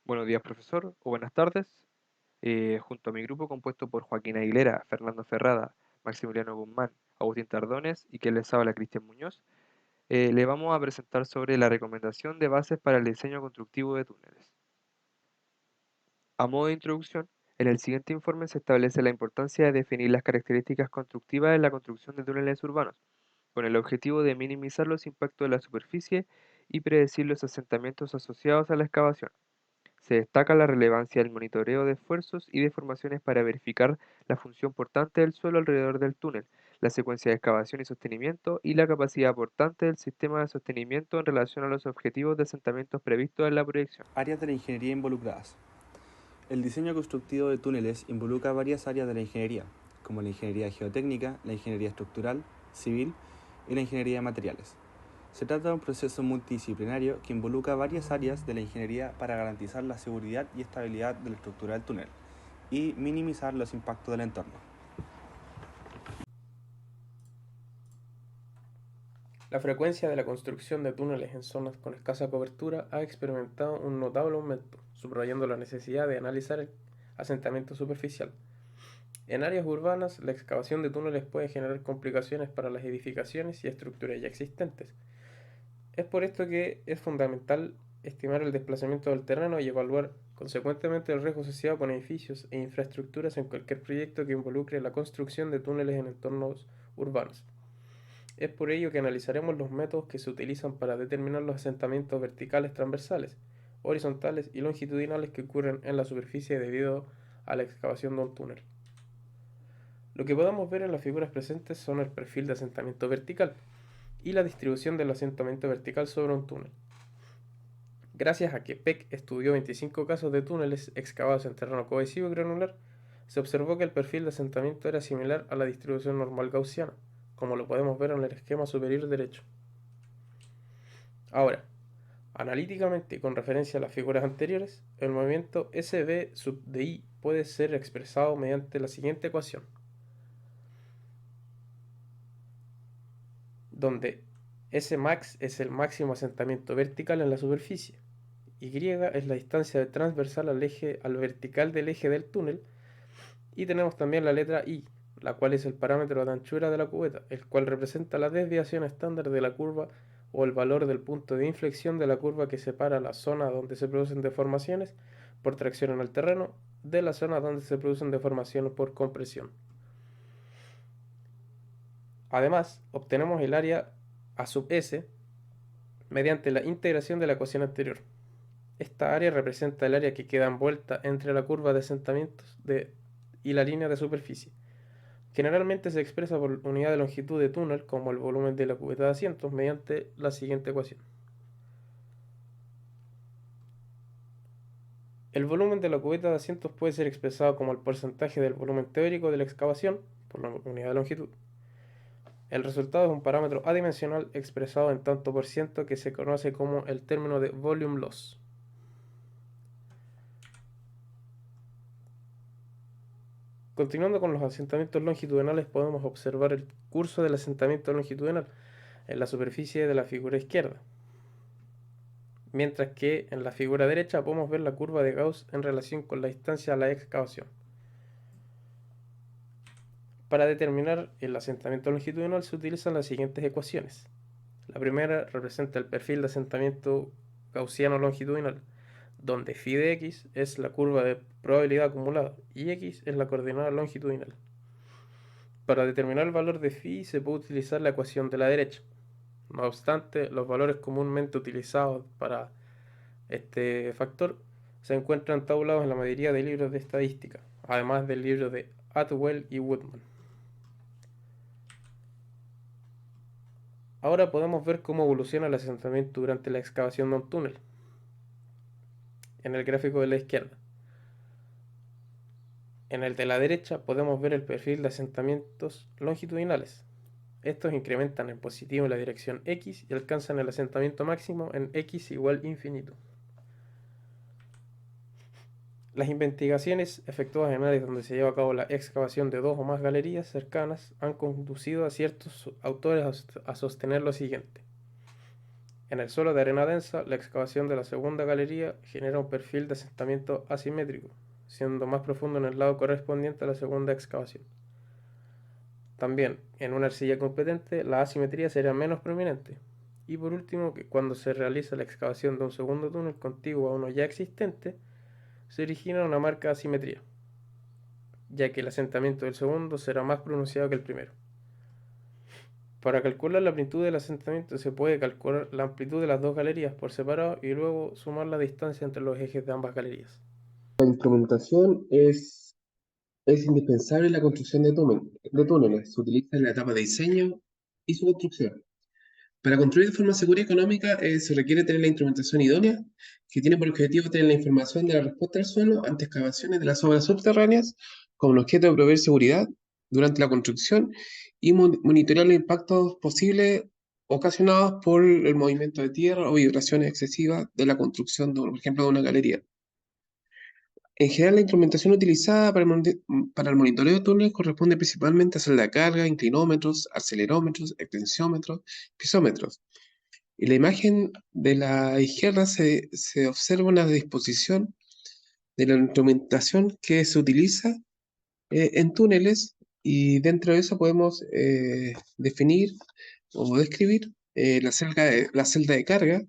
Buenos días, profesor, o buenas tardes. Junto a mi grupo compuesto por Joaquín Aguilera, Fernando Ferrada, Maximiliano Guzmán, Agustín Tardones y quien les habla, Cristian Muñoz, le vamos a presentar sobre la recomendación de bases para el diseño constructivo de túneles. A modo de introducción, en el siguiente informe se establece la importancia de definir las características constructivas en la construcción de túneles urbanos, con el objetivo de minimizar los impactos de la superficie y predecir los asentamientos asociados a la excavación. Se destaca la relevancia del monitoreo de esfuerzos y deformaciones para verificar la función portante del suelo alrededor del túnel, la secuencia de excavación y sostenimiento y la capacidad portante del sistema de sostenimiento en relación a los objetivos de asentamientos previstos en la proyección. Áreas de la ingeniería involucradas. El diseño constructivo de túneles involucra varias áreas de la ingeniería, como la ingeniería geotécnica, la ingeniería estructural, civil y la ingeniería de materiales. Se trata de un proceso multidisciplinario que involucra varias áreas de la ingeniería para garantizar la seguridad y estabilidad de la estructura del túnel y minimizar los impactos del entorno. La frecuencia de la construcción de túneles en zonas con escasa cobertura ha experimentado un notable aumento, subrayando la necesidad de analizar el asentamiento superficial. En áreas urbanas, la excavación de túneles puede generar complicaciones para las edificaciones y estructuras ya existentes. Es por esto que es fundamental estimar el desplazamiento del terreno y evaluar consecuentemente el riesgo asociado con edificios e infraestructuras en cualquier proyecto que involucre la construcción de túneles en entornos urbanos. Es por ello que analizaremos los métodos que se utilizan para determinar los asentamientos verticales transversales, horizontales y longitudinales que ocurren en la superficie debido a la excavación de un túnel. Lo que podemos ver en las figuras presentes son el perfil de asentamiento vertical y la distribución del asentamiento vertical sobre un túnel. Gracias a que Peck estudió 25 casos de túneles excavados en terreno cohesivo y granular, se observó que el perfil de asentamiento era similar a la distribución normal gaussiana, como lo podemos ver en el esquema superior derecho. Ahora, analíticamente y con referencia a las figuras anteriores, el movimiento SB sub I puede ser expresado mediante la siguiente ecuación, donde Smax es el máximo asentamiento vertical en la superficie, Y es la distancia transversal al vertical del eje del túnel, y tenemos también la letra I, la cual es el parámetro de anchura de la cubeta, el cual representa la desviación estándar de la curva o el valor del punto de inflexión de la curva que separa la zona donde se producen deformaciones por tracción en el terreno de la zona donde se producen deformaciones por compresión. Además, obtenemos el área A sub S mediante la integración de la ecuación anterior. Esta área representa el área que queda envuelta entre la curva de asentamientos y la línea de superficie. Generalmente se expresa por unidad de longitud de túnel como el volumen de la cubeta de asientos mediante la siguiente ecuación. El volumen de la cubeta de asientos puede ser expresado como el porcentaje del volumen teórico de la excavación por la unidad de longitud. El resultado es un parámetro adimensional expresado en tanto por ciento que se conoce como el término de volume loss. Continuando con los asentamientos longitudinales, podemos observar el curso del asentamiento longitudinal en la superficie de la figura izquierda, mientras que en la figura derecha podemos ver la curva de Gauss en relación con la distancia a la excavación. Para determinar el asentamiento longitudinal se utilizan las siguientes ecuaciones. La primera representa el perfil de asentamiento gaussiano longitudinal, donde phi de x es la curva de probabilidad acumulada y x es la coordenada longitudinal. Para determinar el valor de phi se puede utilizar la ecuación de la derecha. No obstante, los valores comúnmente utilizados para este factor se encuentran tabulados en la mayoría de libros de estadística, además del libro de Atwell y Woodman. Ahora podemos ver cómo evoluciona el asentamiento durante la excavación de un túnel, en el gráfico de la izquierda. En el de la derecha podemos ver el perfil de asentamientos longitudinales. Estos incrementan en positivo en la dirección X y alcanzan el asentamiento máximo en X igual infinito. Las investigaciones efectuadas en áreas donde se lleva a cabo la excavación de dos o más galerías cercanas han conducido a ciertos autores a sostener lo siguiente. En el suelo de arena densa, la excavación de la segunda galería genera un perfil de asentamiento asimétrico, siendo más profundo en el lado correspondiente a la segunda excavación. También, en una arcilla competente, la asimetría será menos prominente. Y por último, que cuando se realiza la excavación de un segundo túnel contiguo a uno ya existente, se origina una marca de asimetría, ya que el asentamiento del segundo será más pronunciado que el primero. Para calcular la amplitud del asentamiento se puede calcular la amplitud de las dos galerías por separado y luego sumar la distancia entre los ejes de ambas galerías. La instrumentación es indispensable en la construcción de túneles. Se utiliza en la etapa de diseño y su construcción. Para construir de forma segura y económica se requiere tener la instrumentación idónea, que tiene por objetivo tener la información de la respuesta del suelo ante excavaciones de las obras subterráneas, con el objeto de proveer seguridad durante la construcción y monitorear los impactos posibles ocasionados por el movimiento de tierra o vibraciones excesivas de la construcción, por ejemplo, de una galería. En general, la instrumentación utilizada para el monitoreo de túneles corresponde principalmente a celda de carga, inclinómetros, acelerómetros, extensiómetros, pisómetros. En la imagen de la izquierda se observa una disposición de la instrumentación que se utiliza en túneles, y dentro de eso podemos definir o describir la celda de carga,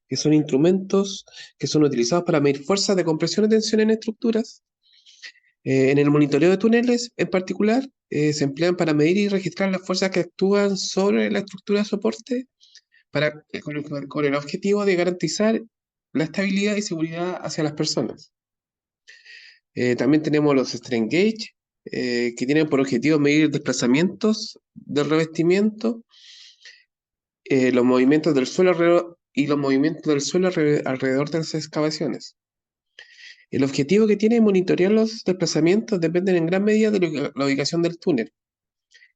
que son instrumentos que son utilizados para medir fuerzas de compresión y tensión en estructuras. En el monitoreo de túneles, en particular, se emplean para medir y registrar las fuerzas que actúan sobre la estructura de soporte con el objetivo de garantizar la estabilidad y seguridad hacia las personas. También tenemos los strain gauge, que tienen por objetivo medir desplazamientos del revestimiento, los movimientos del suelo alrededor de las excavaciones. El objetivo que tiene monitorear los desplazamientos depende en gran medida de la ubicación del túnel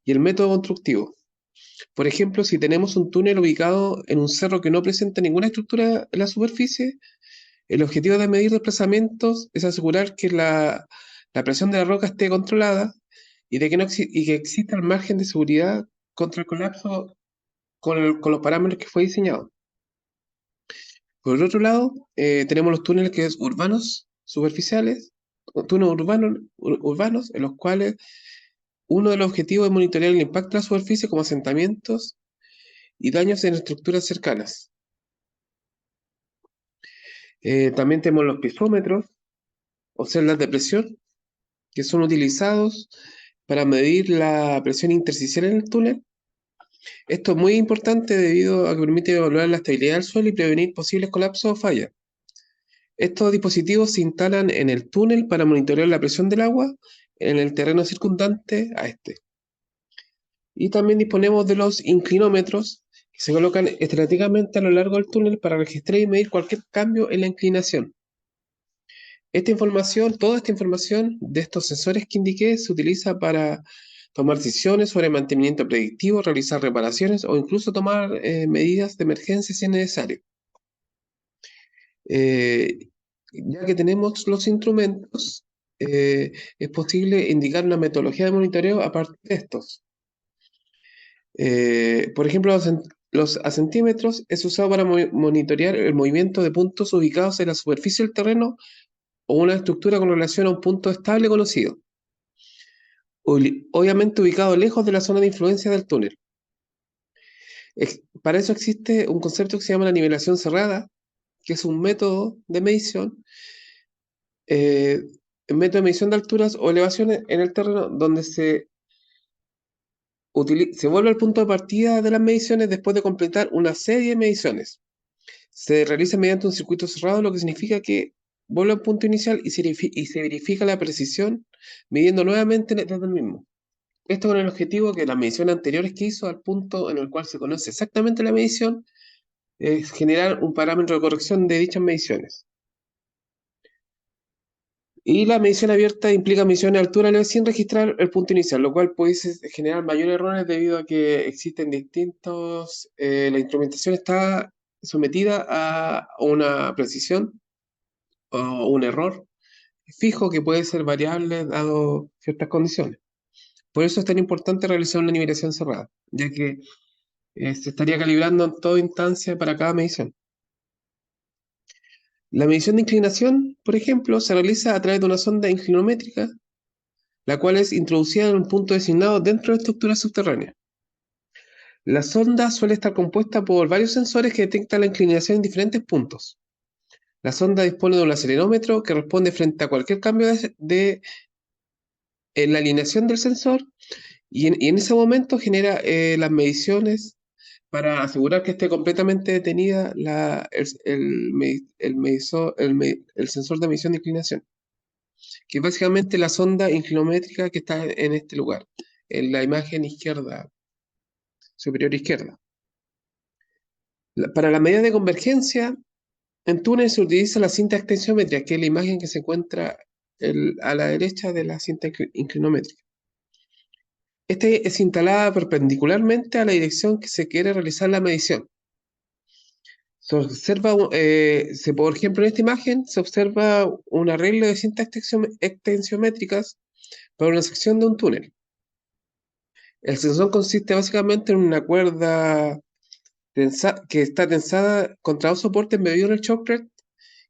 y el método constructivo. Por ejemplo, si tenemos un túnel ubicado en un cerro que no presenta ninguna estructura en la superficie, el objetivo de medir desplazamientos es asegurar que la presión de la roca esté controlada y que exista el margen de seguridad contra el colapso con los parámetros que fue diseñado. Por el otro lado, tenemos los túneles urbanos superficiales, túneles urbanos, en los cuales uno de los objetivos es monitorear el impacto de la superficie como asentamientos y daños en estructuras cercanas. También tenemos los pisómetros o celdas de presión, que son utilizados para medir la presión intersticial en el túnel. Esto es muy importante debido a que permite evaluar la estabilidad del suelo y prevenir posibles colapsos o fallas. Estos dispositivos se instalan en el túnel para monitorear la presión del agua en el terreno circundante a este. Y también disponemos de los inclinómetros, que se colocan estratégicamente a lo largo del túnel para registrar y medir cualquier cambio en la inclinación. Toda esta información de estos sensores que indiqué se utiliza para tomar decisiones sobre mantenimiento predictivo, realizar reparaciones o incluso tomar medidas de emergencia si es necesario. Ya que tenemos los instrumentos, es posible indicar una metodología de monitoreo a partir de estos. Por ejemplo, los acentímetros es usado para monitorear el movimiento de puntos ubicados en la superficie del terreno o una estructura con relación a un punto estable conocido, obviamente ubicado lejos de la zona de influencia del túnel. Para eso existe un concepto que se llama la nivelación cerrada, que es un método de medición, método de medición de alturas o elevaciones en el terreno, donde se vuelve al punto de partida de las mediciones después de completar una serie de mediciones. Se realiza mediante un circuito cerrado, lo que significa que vuelve al punto inicial y se verifica la precisión midiendo nuevamente desde el mismo. Esto con el objetivo que las mediciones anteriores que hizo al punto en el cual se conoce exactamente la medición es generar un parámetro de corrección de dichas mediciones. Y la medición abierta implica mediciones de altura leve sin registrar el punto inicial, lo cual puede generar mayores errores debido a que existen la instrumentación está sometida a una precisión o un error fijo que puede ser variable dado ciertas condiciones. Por eso es tan importante realizar una nivelación cerrada, ya que Se estaría calibrando en toda instancia para cada medición. La medición de inclinación, por ejemplo, se realiza a través de una sonda inclinométrica, la cual es introducida en un punto designado dentro de estructuras subterráneas. La sonda suele estar compuesta por varios sensores que detectan la inclinación en diferentes puntos. La sonda dispone de un acelerómetro que responde frente a cualquier cambio en la alineación del sensor y en ese momento genera las mediciones para asegurar que esté completamente detenida el sensor de medición de inclinación, que es básicamente la sonda inclinométrica que está en este lugar, en la imagen izquierda, superior izquierda. Para la medida de convergencia, en túnel se utiliza la cinta extensiométrica, que es la imagen que se encuentra a la derecha de la cinta inclinométrica. Esta es instalada perpendicularmente a la dirección que se quiere realizar la medición. Se observa, por ejemplo, en esta imagen se observa un arreglo de cintas extensiométricas para una sección de un túnel. El sensor consiste básicamente en una cuerda que está tensada contra dos soportes embebidos en el shockred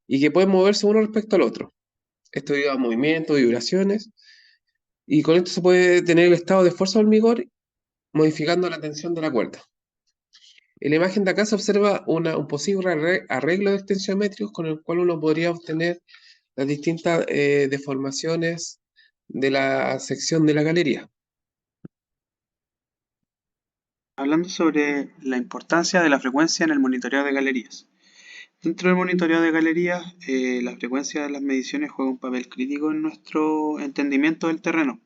y que pueden moverse uno respecto al otro. Esto lleva a movimientos, vibraciones, y con esto se puede tener el estado de fuerza hormigón modificando la tensión de la cuerda. En la imagen de acá se observa un posible arreglo de extensiométricos con el cual uno podría obtener las distintas deformaciones de la sección de la galería. Hablando sobre la importancia de la frecuencia en el monitoreo de galerías. Dentro del monitoreo de galerías, la frecuencia de las mediciones juega un papel crítico en nuestro entendimiento del terreno.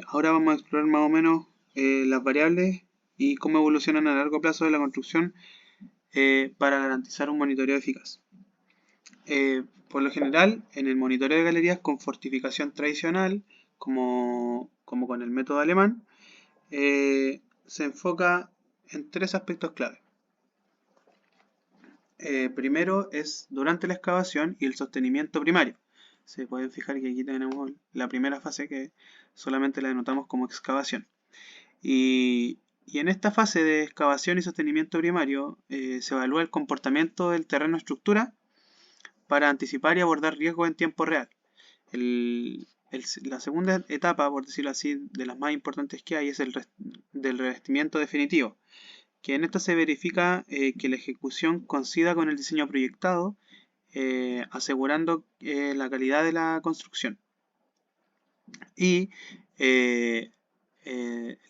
Ahora vamos a explorar más o menos las variables y cómo evolucionan a largo plazo de la construcción para garantizar un monitoreo eficaz. Por lo general, en el monitoreo de galerías con fortificación tradicional, como con el método alemán, se enfoca en tres aspectos clave. Primero es durante la excavación y el sostenimiento primario. Se pueden fijar que aquí tenemos la primera fase que solamente la denotamos como excavación. Y en esta fase de excavación y sostenimiento primario se evalúa el comportamiento del terreno estructura para anticipar y abordar riesgos en tiempo real. La segunda etapa, por decirlo así, de las más importantes que hay, es el del revestimiento definitivo, que en esto se verifica que la ejecución coincida con el diseño proyectado, asegurando la calidad de la construcción. Y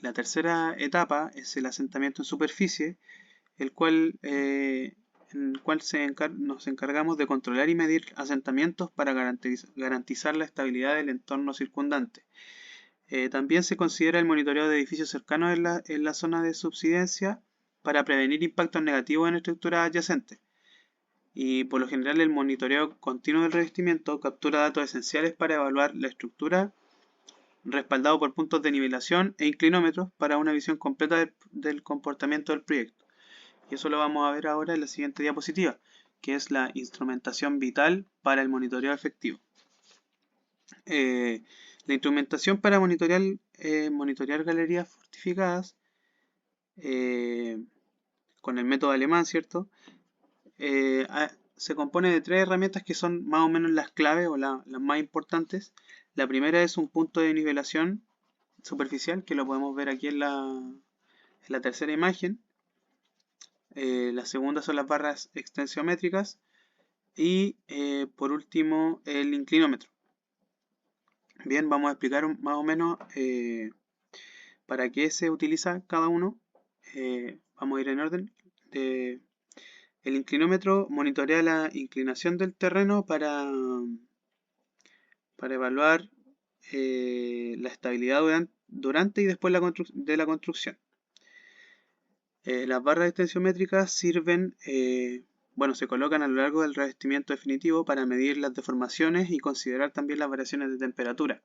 la tercera etapa es el asentamiento en superficie, en el cual nos encargamos de controlar y medir asentamientos para garantizar la estabilidad del entorno circundante. También se considera el monitoreo de edificios cercanos en la zona de subsidencia para prevenir impactos negativos en estructuras adyacentes. Y por lo general el monitoreo continuo del revestimiento captura datos esenciales para evaluar la estructura, respaldado por puntos de nivelación e inclinómetros para una visión completa del comportamiento del proyecto. Y eso lo vamos a ver ahora en la siguiente diapositiva, que es la instrumentación vital para el monitoreo efectivo. La instrumentación para monitorear galerías fortificadas con el método alemán, ¿cierto? Se compone de tres herramientas que son más o menos las claves o las más importantes. La primera es un punto de nivelación superficial, que lo podemos ver aquí en la tercera imagen. La segunda son las barras extensiométricas y por último el inclinómetro. Bien, vamos a explicar más o menos para qué se utiliza cada uno. Vamos a ir en orden. El inclinómetro monitorea la inclinación del terreno para evaluar la estabilidad durante y después de la construcción. Las barras extensiométricas sirven, se colocan a lo largo del revestimiento definitivo para medir las deformaciones y considerar también las variaciones de temperatura.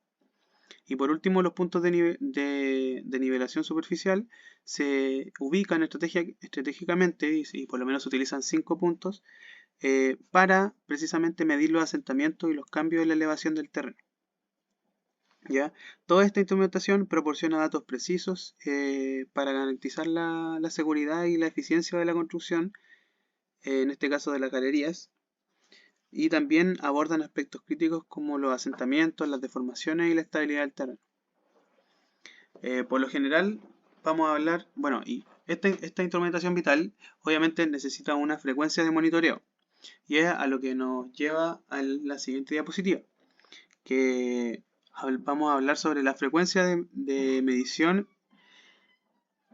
Y por último, los puntos de nivelación superficial se ubican estratégicamente y por lo menos se utilizan 5 puntos para precisamente medir los asentamientos y los cambios en la elevación del terreno. ¿Ya? Toda esta instrumentación proporciona datos precisos para garantizar la seguridad y la eficiencia de la construcción, en este caso de las galerías, y también abordan aspectos críticos como los asentamientos, las deformaciones y la estabilidad del terreno. Por lo general, vamos a hablar, bueno, y esta instrumentación vital obviamente necesita una frecuencia de monitoreo, y es a lo que nos lleva a la siguiente diapositiva, que vamos a hablar sobre la frecuencia de medición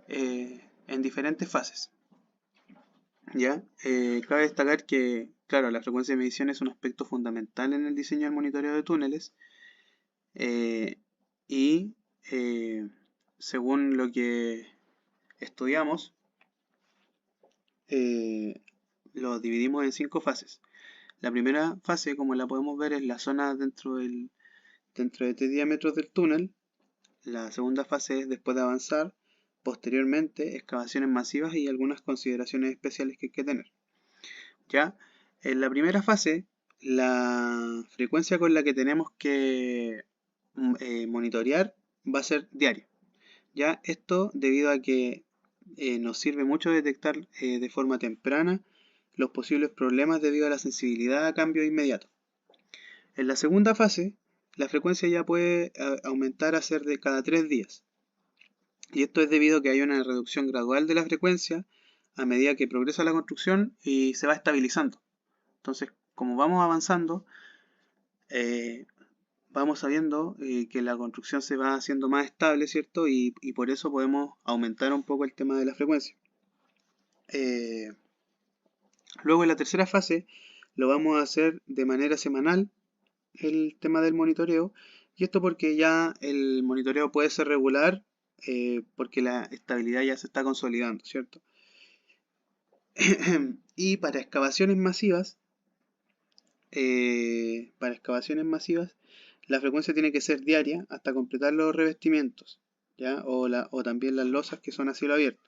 en diferentes fases. ¿Ya? Cabe destacar que, claro, la frecuencia de medición es un aspecto fundamental en el diseño del monitoreo de túneles eh, y según lo que estudiamos, lo dividimos en 5 fases. La primera fase, como la podemos ver, es la zona dentro de 3 diámetros del túnel. La segunda fase es después de avanzar. Posteriormente, excavaciones masivas y algunas consideraciones especiales que hay que tener. ¿Ya? En la primera fase, la frecuencia con la que tenemos que monitorear va a ser diaria. ¿Ya? Esto debido a que nos sirve mucho detectar de forma temprana los posibles problemas debido a la sensibilidad a cambio inmediato. En la segunda fase, la frecuencia ya puede aumentar a ser de cada 3 días. Y esto es debido a que hay una reducción gradual de la frecuencia a medida que progresa la construcción y se va estabilizando. Entonces, como vamos avanzando, vamos sabiendo que la construcción se va haciendo más estable, ¿cierto? Y por eso podemos aumentar un poco el tema de la frecuencia. Luego en la tercera fase lo vamos a hacer de manera semanal, el tema del monitoreo. Y esto porque ya el monitoreo puede ser regular, porque la estabilidad ya se está consolidando, ¿cierto? Y para excavaciones masivas, la frecuencia tiene que ser diaria hasta completar los revestimientos, ¿ya? O también las losas que son a cielo abierto.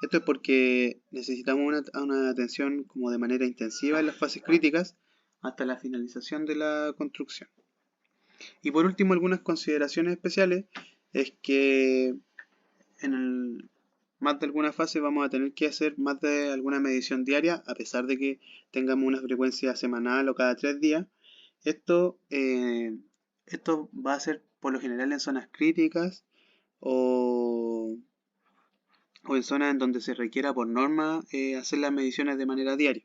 Esto es porque necesitamos una atención como de manera intensiva en las fases críticas hasta la finalización de la construcción. Y por último, algunas consideraciones especiales es que más de alguna fase vamos a tener que hacer más de alguna medición diaria, a pesar de que tengamos una frecuencia semanal o cada 3 días. Esto, esto va a ser por lo general en zonas críticas o, o en zonas en donde se requiera por norma hacer las mediciones de manera diaria,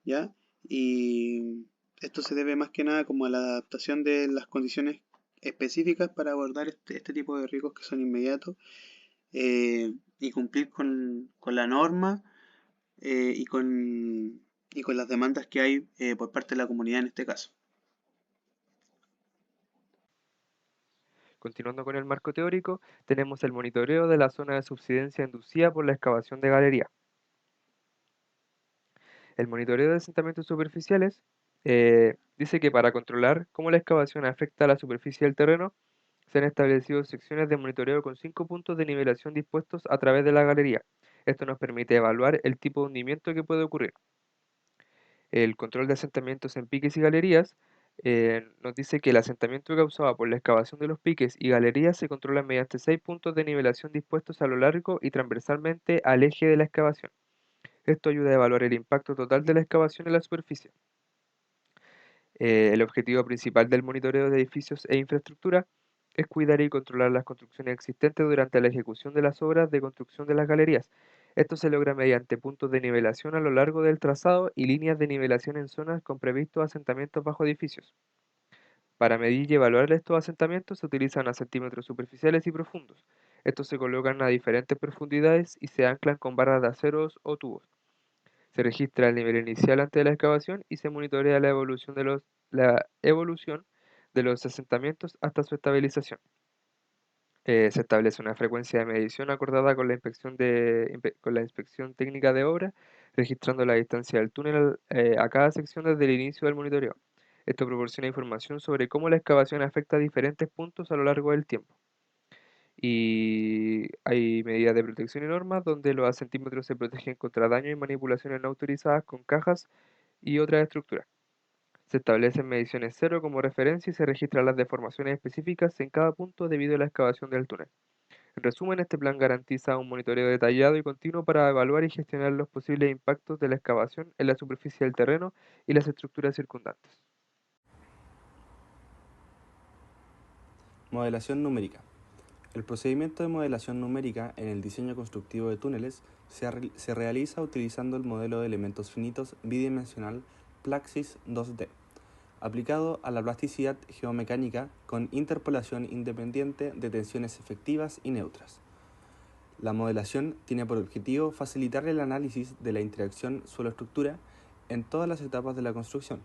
¿ya? Y esto se debe más que nada como a la adaptación de las condiciones específicas para abordar este tipo de riesgos que son inmediatos y cumplir con la norma y con las demandas que hay por parte de la comunidad en este caso. Continuando con el marco teórico, tenemos el monitoreo de la zona de subsidencia inducida por la excavación de galería. El monitoreo de asentamientos superficiales dice que para controlar cómo la excavación afecta a la superficie del terreno, se han establecido secciones de monitoreo con 5 puntos de nivelación dispuestos a través de la galería. Esto nos permite evaluar el tipo de hundimiento que puede ocurrir. El control de asentamientos en piques y galerías nos dice que el asentamiento causado por la excavación de los piques y galerías se controla mediante 6 puntos de nivelación dispuestos a lo largo y transversalmente al eje de la excavación. Esto ayuda a evaluar el impacto total de la excavación en la superficie. El objetivo principal del monitoreo de edificios e infraestructura es cuidar y controlar las construcciones existentes durante la ejecución de las obras de construcción de las galerías. Esto se logra mediante puntos de nivelación a lo largo del trazado y líneas de nivelación en zonas con previstos asentamientos bajo edificios. Para medir y evaluar estos asentamientos se utilizan centímetros superficiales y profundos. Estos se colocan a diferentes profundidades y se anclan con barras de aceros o tubos. Se registra el nivel inicial antes de la excavación y se monitorea la evolución de los asentamientos hasta su estabilización. Se establece una frecuencia de medición acordada con la con la inspección técnica de obra, registrando la distancia del túnel a cada sección desde el inicio del monitoreo. Esto proporciona información sobre cómo la excavación afecta a diferentes puntos a lo largo del tiempo. Y hay medidas de protección y normas donde los centímetros se protegen contra daño y manipulaciones no autorizadas con cajas y otras estructuras. Se establecen mediciones cero como referencia y se registran las deformaciones específicas en cada punto debido a la excavación del túnel. En resumen, este plan garantiza un monitoreo detallado y continuo para evaluar y gestionar los posibles impactos de la excavación en la superficie del terreno y las estructuras circundantes. Modelación numérica. El procedimiento de modelación numérica en el diseño constructivo de túneles se realiza utilizando el modelo de elementos finitos bidimensional Plaxis 2D, aplicado a la plasticidad geomecánica con interpolación independiente de tensiones efectivas y neutras. La modelación tiene por objetivo facilitar el análisis de la interacción suelo-estructura en todas las etapas de la construcción.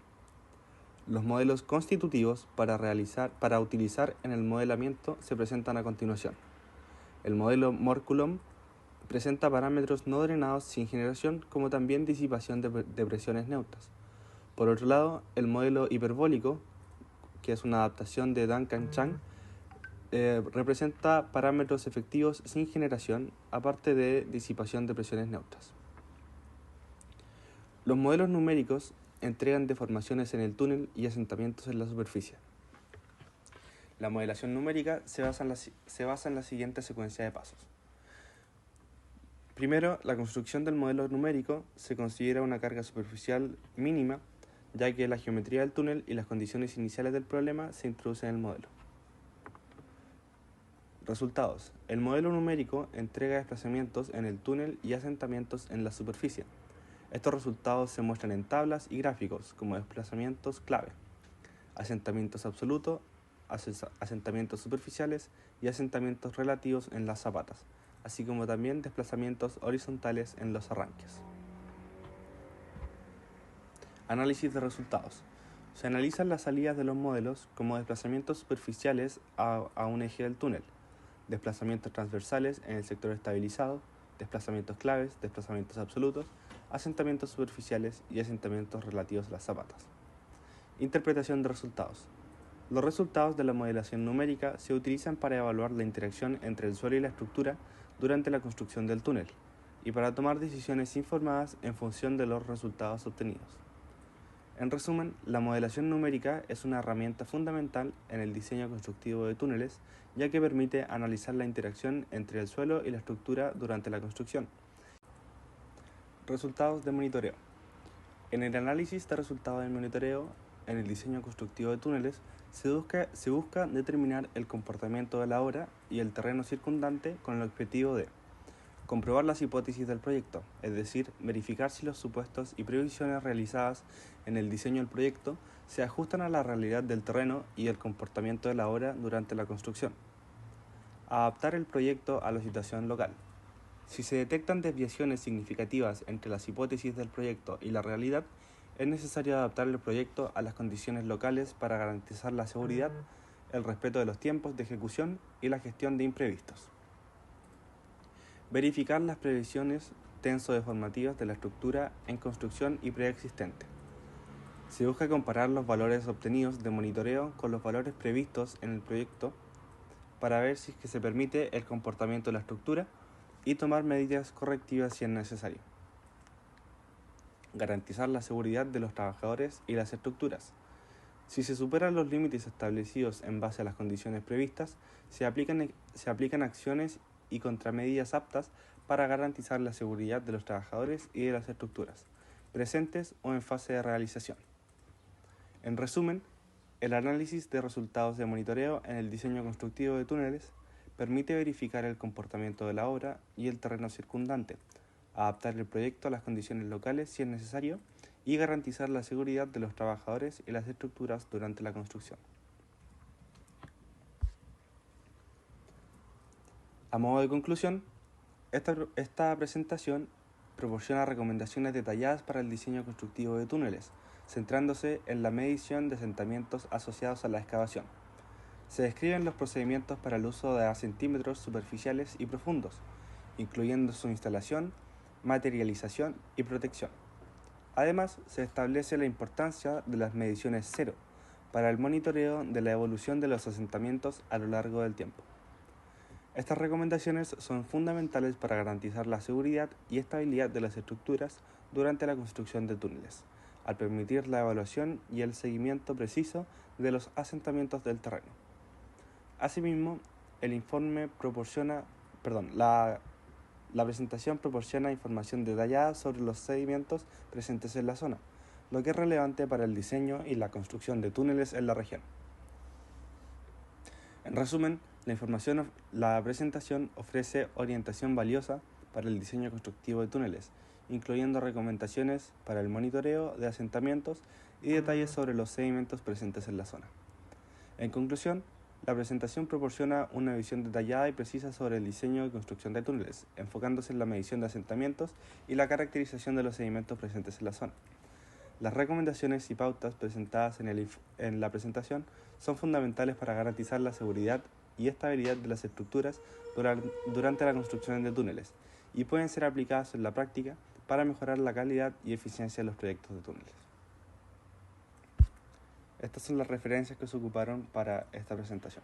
Los modelos constitutivos para utilizar en el modelamiento se presentan a continuación. El modelo Mohr-Coulomb presenta parámetros no drenados sin generación como también disipación de presiones neutras. Por otro lado, el modelo hiperbólico, que es una adaptación de Duncan-Chang, representa parámetros efectivos sin generación, aparte de disipación de presiones neutras. Los modelos numéricos entregan deformaciones en el túnel y asentamientos en la superficie. La modelación numérica se basa en la siguiente secuencia de pasos. Primero, la construcción del modelo numérico se considera una carga superficial mínima, ya que la geometría del túnel y las condiciones iniciales del problema se introducen en el modelo. Resultados. El modelo numérico entrega desplazamientos en el túnel y asentamientos en la superficie. Estos resultados se muestran en tablas y gráficos como desplazamientos clave, asentamientos absolutos, asentamientos superficiales y asentamientos relativos en las zapatas, así como también desplazamientos horizontales en los arranques. Análisis de resultados. Se analizan las salidas de los modelos como desplazamientos superficiales a un eje del túnel, desplazamientos transversales en el sector estabilizado, desplazamientos claves, desplazamientos absolutos, asentamientos superficiales y asentamientos relativos a las zapatas. Interpretación de resultados. Los resultados de la modelación numérica se utilizan para evaluar la interacción entre el suelo y la estructura durante la construcción del túnel y para tomar decisiones informadas en función de los resultados obtenidos. En resumen, la modelación numérica es una herramienta fundamental en el diseño constructivo de túneles, ya que permite analizar la interacción entre el suelo y la estructura durante la construcción. Resultados de monitoreo. En el análisis de resultados del monitoreo, en el diseño constructivo de túneles, se busca determinar el comportamiento de la obra y el terreno circundante con el objetivo de comprobar las hipótesis del proyecto, es decir, verificar si los supuestos y previsiones realizadas en el diseño del proyecto se ajustan a la realidad del terreno y el comportamiento de la obra durante la construcción. Adaptar el proyecto a la situación local. Si se detectan desviaciones significativas entre las hipótesis del proyecto y la realidad, es necesario adaptar el proyecto a las condiciones locales para garantizar la seguridad, el respeto de los tiempos de ejecución y la gestión de imprevistos. Verificar las previsiones tenso-deformativas de la estructura en construcción y preexistente. Se busca comparar los valores obtenidos de monitoreo con los valores previstos en el proyecto para ver si es que se permite el comportamiento de la estructura y tomar medidas correctivas si es necesario. Garantizar la seguridad de los trabajadores y las estructuras. Si se superan los límites establecidos en base a las condiciones previstas, se aplican acciones y contramedidas aptas para garantizar la seguridad de los trabajadores y de las estructuras, presentes o en fase de realización. En resumen, el análisis de resultados de monitoreo en el diseño constructivo de túneles permite verificar el comportamiento de la obra y el terreno circundante, adaptar el proyecto a las condiciones locales si es necesario y garantizar la seguridad de los trabajadores y las estructuras durante la construcción. A modo de conclusión, esta presentación proporciona recomendaciones detalladas para el diseño constructivo de túneles, centrándose en la medición de asentamientos asociados a la excavación. Se describen los procedimientos para el uso de acentímetros superficiales y profundos, incluyendo su instalación, materialización y protección. Además, se establece la importancia de las mediciones cero para el monitoreo de la evolución de los asentamientos a lo largo del tiempo. Estas recomendaciones son fundamentales para garantizar la seguridad y estabilidad de las estructuras durante la construcción de túneles, al permitir la evaluación y el seguimiento preciso de los asentamientos del terreno. Asimismo, la presentación proporciona información detallada sobre los sedimentos presentes en la zona, lo que es relevante para el diseño y la construcción de túneles en la región. En resumen, la presentación ofrece orientación valiosa para el diseño constructivo de túneles, incluyendo recomendaciones para el monitoreo de asentamientos y detalles sobre los sedimentos presentes en la zona. En conclusión, la presentación proporciona una visión detallada y precisa sobre el diseño y construcción de túneles, enfocándose en la medición de asentamientos y la caracterización de los sedimentos presentes en la zona. Las recomendaciones y pautas presentadas en la presentación son fundamentales para garantizar la seguridad y estabilidad de las estructuras durante la construcción de túneles y pueden ser aplicadas en la práctica para mejorar la calidad y eficiencia de los proyectos de túneles. Estas son las referencias que se ocuparon para esta presentación.